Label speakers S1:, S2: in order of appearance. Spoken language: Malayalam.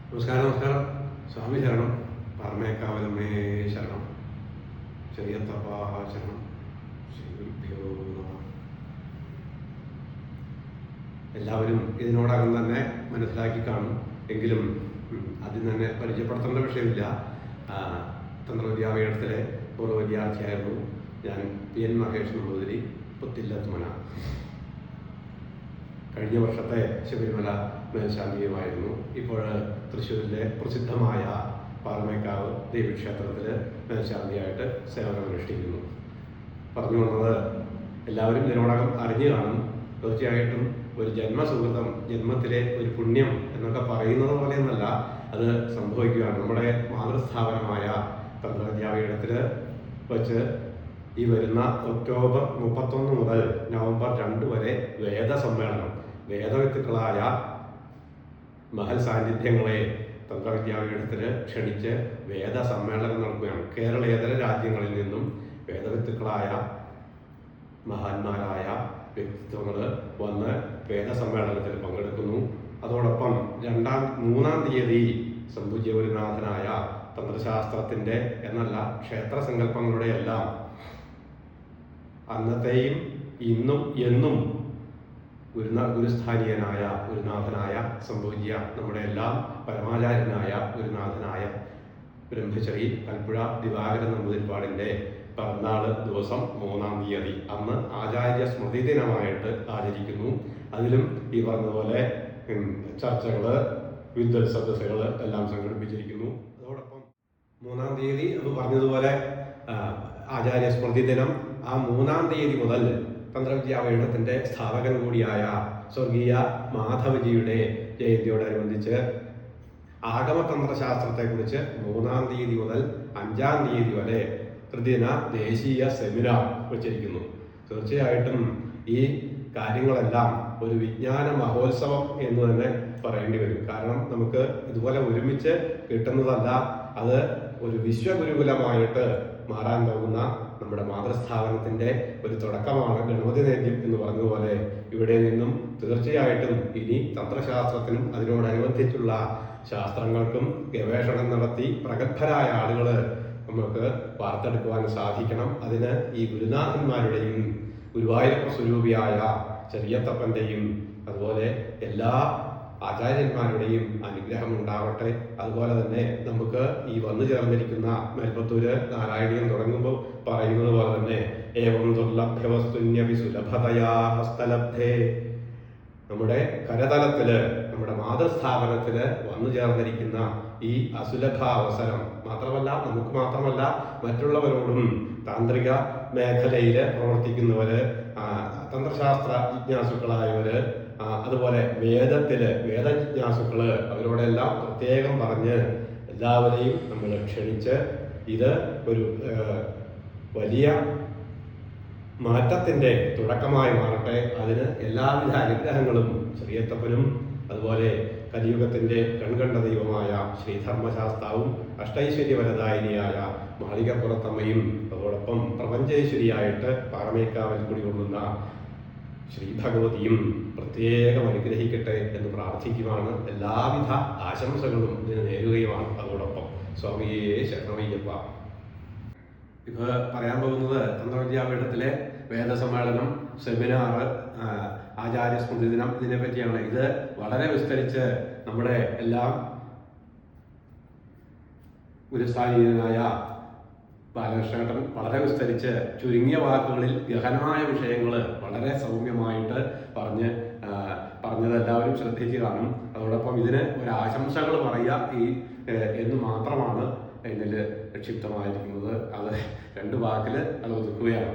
S1: നമസ്കാരം. സ്വാമി ശരണം. പാറമേക്കാവലമ്മേ ശരണം. ചെറിയത്തപ്പ ശരണം. ശ്രീഭ്യോ നമഃ. എല്ലാവരും ഇതിനോടകം തന്നെ മനസ്സിലാക്കി കാണും. എങ്കിലും ആദ്യം തന്നെ പരിചയപ്പെടുത്തേണ്ട വിഷയമില്ല. തന്ത്രവിദ്യാപീഠത്തിലെ പൂർവ്വ വിദ്യാർത്ഥിയായിരുന്നു ഞാൻ. PN മഹേഷ് നമ്പൂതിരി, പുത്തില്ലത്തുമന. കഴിഞ്ഞ വർഷത്തെ ശബരിമല മേൽശാന്തിയുമായിരുന്നു. ഇപ്പോൾ തൃശ്ശൂരിലെ പ്രസിദ്ധമായ പാറമേക്കാവ് ദേവീക്ഷേത്രത്തിൽ മേൽശാന്തിയായിട്ട് സേവനമനുഷ്ഠിക്കുന്നു. പറഞ്ഞു വന്നത് എല്ലാവരും ഇതിനോടകം അറിഞ്ഞു കാണും. തീർച്ചയായിട്ടും ഒരു ജന്മസുഹൃതം, ജന്മത്തിലെ ഒരു പുണ്യം എന്നൊക്കെ പറയുന്നത് പോലെയൊന്നല്ല അത് സംഭവിക്കുകയാണ്. നമ്മുടെ മാതൃസ്ഥാപനമായ തന്ത്രവിദ്യാപീഠത്തിൽ വച്ച് ഈ വരുന്ന ഒക്ടോബർ 31 മുതൽ നവംബർ 2 വരെ വേദസമ്മേളനം, വേദവിത്തുക്കളായ മഹൽ സാന്നിധ്യങ്ങളെ തന്ത്രവിദ്യാപീഠത്തിൽ ക്ഷണിച്ച് വേദസമ്മേളനം നടക്കുകയാണ്. കേരളേതര രാജ്യങ്ങളിൽ നിന്നും വേദവിത്തുക്കളായ മഹാന്മാരായ വ്യക്തിത്വങ്ങൾ വന്ന് വേദസമ്മേളനത്തിൽ പങ്കെടുക്കുന്നു. അതോടൊപ്പം 3-ാം തീയതി സംപൂജ്യ ഗുരുനാഥനായ തന്ത്രശാസ്ത്രത്തിൻ്റെ എന്നല്ല ക്ഷേത്രസങ്കല്പങ്ങളുടെ എല്ലാം അന്നത്തെയും ഇന്നും എന്നും ഗുരുസ്ഥാനീയനായ ഗുരുനാഥനായ സംപൂജ്യ നമ്മുടെ എല്ലാം പരമാചാര്യനായ ഗുരുനാഥനായ ബ്രഹ്മശ്രീ കൽപ്പുഴ ദിവാകരൻ നമ്പൂതിരിപ്പാടിൻ്റെ പിറന്നാൾ ദിവസം 3-ാം തീയതി അന്ന് ആചാര്യ സ്മൃതി ദിനമായിട്ട് ആചരിക്കുന്നു. അതിലും ഈ പറഞ്ഞതുപോലെ ചർച്ചകൾ, വിദ്വൽ സദസ്സുകൾ എല്ലാം സംഘടിപ്പിച്ചിരിക്കുന്നു. അതോടൊപ്പം 3-ാം തീയതി അത് പറഞ്ഞതുപോലെ ആചാര്യ സ്മൃതി ദിനം. ആ 3-ാം തീയതി മുതൽ തന്ത്രവിദ്യാപീഠത്തിൻ്റെ സ്ഥാപകൻ കൂടിയായ സ്വർഗീയ മാധവജിയുടെ ജയന്തിയോടനുബന്ധിച്ച് ആഗമതന്ത്രശാസ്ത്രത്തെക്കുറിച്ച് 3-ാം തീയതി മുതൽ 5-ാം തീയതി വരെ ത്രിദിന ദേശീയ സെമിനാർ വച്ചിരിക്കുന്നു. തീർച്ചയായിട്ടും ഈ കാര്യങ്ങളെല്ലാം ഒരു വിജ്ഞാന മഹോത്സവം എന്ന് തന്നെ പറയേണ്ടി വരും. കാരണം നമുക്ക് ഇതുപോലെ ഒരുമിച്ച് കിട്ടുന്നതല്ല, അത് ഒരു വിശ്വഗുരുകുലമായിട്ട് മാറാൻ പോകുന്ന നമ്മുടെ മാതൃസ്ഥാപനത്തിൻ്റെ ഒരു തുടക്കമാണ് ഗണപതി നേദ്യം എന്ന് പറഞ്ഞതുപോലെ. ഇവിടെ നിന്നും തീർച്ചയായിട്ടും ഇനി തന്ത്രശാസ്ത്രത്തിനും അതിനോടനുബന്ധിച്ചുള്ള ശാസ്ത്രങ്ങൾക്കും ഗവേഷണം നടത്തി പ്രഗത്ഭരായ ആളുകൾ നമുക്ക് വാർത്തെടുക്കുവാൻ സാധിക്കണം. അതിന് ഈ ഗുരുനാഥന്മാരുടെയും ഗുരുവായൂരപ്പ സ്വരൂപിയായ ചെറിയത്തപ്പൻ്റെയും അതുപോലെ എല്ലാ ആചാര്യന്മാരുടെയും അനുഗ്രഹം ഉണ്ടാവട്ടെ. അതുപോലെ തന്നെ നമുക്ക് ഈ വന്നു ചേർന്നിരിക്കുന്ന മേൽപ്പത്തൂര് നാരായണീയം തുടങ്ങുമ്പോൾ പറയുന്നത് പോലെ തന്നെ ഏവം ദുർലഭ്യവസ്തുന്യപി സുലഭതയാ ഹസ്തലബ്ധേ, നമ്മുടെ കരതലത്തില് നമ്മുടെ മാതൃസ്ഥാപനത്തില് വന്നു ചേർന്നിരിക്കുന്ന ഈ അസുലഭ അവസരം നമുക്ക് മാത്രമല്ല മറ്റുള്ളവരോടും താന്ത്രിക മേഖലയിൽ പ്രവർത്തിക്കുന്നവര്, തന്ത്രശാസ്ത്ര ജിജ്ഞാസുക്കളായവര്, അതുപോലെ വേദജിജ്ഞാസുക്കള് അവരോടെല്ലാം പ്രത്യേകം പറഞ്ഞ് എല്ലാവരെയും നമ്മൾ ക്ഷണിച്ച് ഇത് ഒരു വലിയ മാറ്റത്തിൻ്റെ തുടക്കമായി മാറട്ടെ. അതിന് എല്ലാവിധ അനുഗ്രഹങ്ങളും ചെറിയത്തപ്പനും അതുപോലെ കലിയുഗത്തിൻ്റെ കൺകണ്ട ദൈവമായ ശ്രീധർമ്മശാസ്താവും അഷ്ടൈശ്വര്യവരദായിനിയായ മാളികപ്പുറത്തമ്മയും അതോടൊപ്പം പ്രപഞ്ചേശ്വരിയായിട്ട് പാറമേക്കാവിൽ കുടികൊള്ളുന്ന ശ്രീ ഭഗവതിയും പ്രത്യേകം അനുഗ്രഹിക്കട്ടെ എന്ന് പ്രാർത്ഥിക്കുവാണ്. എല്ലാവിധ ആശംസകളും ഇതിന് നേരുകയുമാണ്. അതോടൊപ്പം സ്വാമിയെ ശരണമയ്യപ്പ. ഇത് പറയാൻ പോകുന്നത് തന്ത്രവിദ്യാപീഠത്തിലെ വേദസമ്മേളനം, സെമിനാർ, ആചാര്യ സ്മൃതി ദിനം ഇതിനെ പറ്റിയാണ്. ഇത് വളരെ വിസ്തരിച്ച് നമ്മുടെ എല്ലാം ഗുരുസ്ഥാനീയനായ ബാലകൃഷ്ണേട്ടൻ വളരെ വിസ്തരിച്ച് ചുരുങ്ങിയ വാക്കുകളിൽ ഗഹനമായ വിഷയങ്ങൾ വളരെ സൗമ്യമായിട്ട് പറഞ്ഞത് എല്ലാവരും ശ്രദ്ധിച്ച് കാണും. അതോടൊപ്പം ഇതിന് ഒരു ആശംസകൾ പറയുക എന്ന് മാത്രമാണ് എന്നിൽ ക്ഷിപ്തമായിരിക്കുന്നത്. അത് 2 വാക്കിൽ അത് ഒതുക്കുകയാണ്.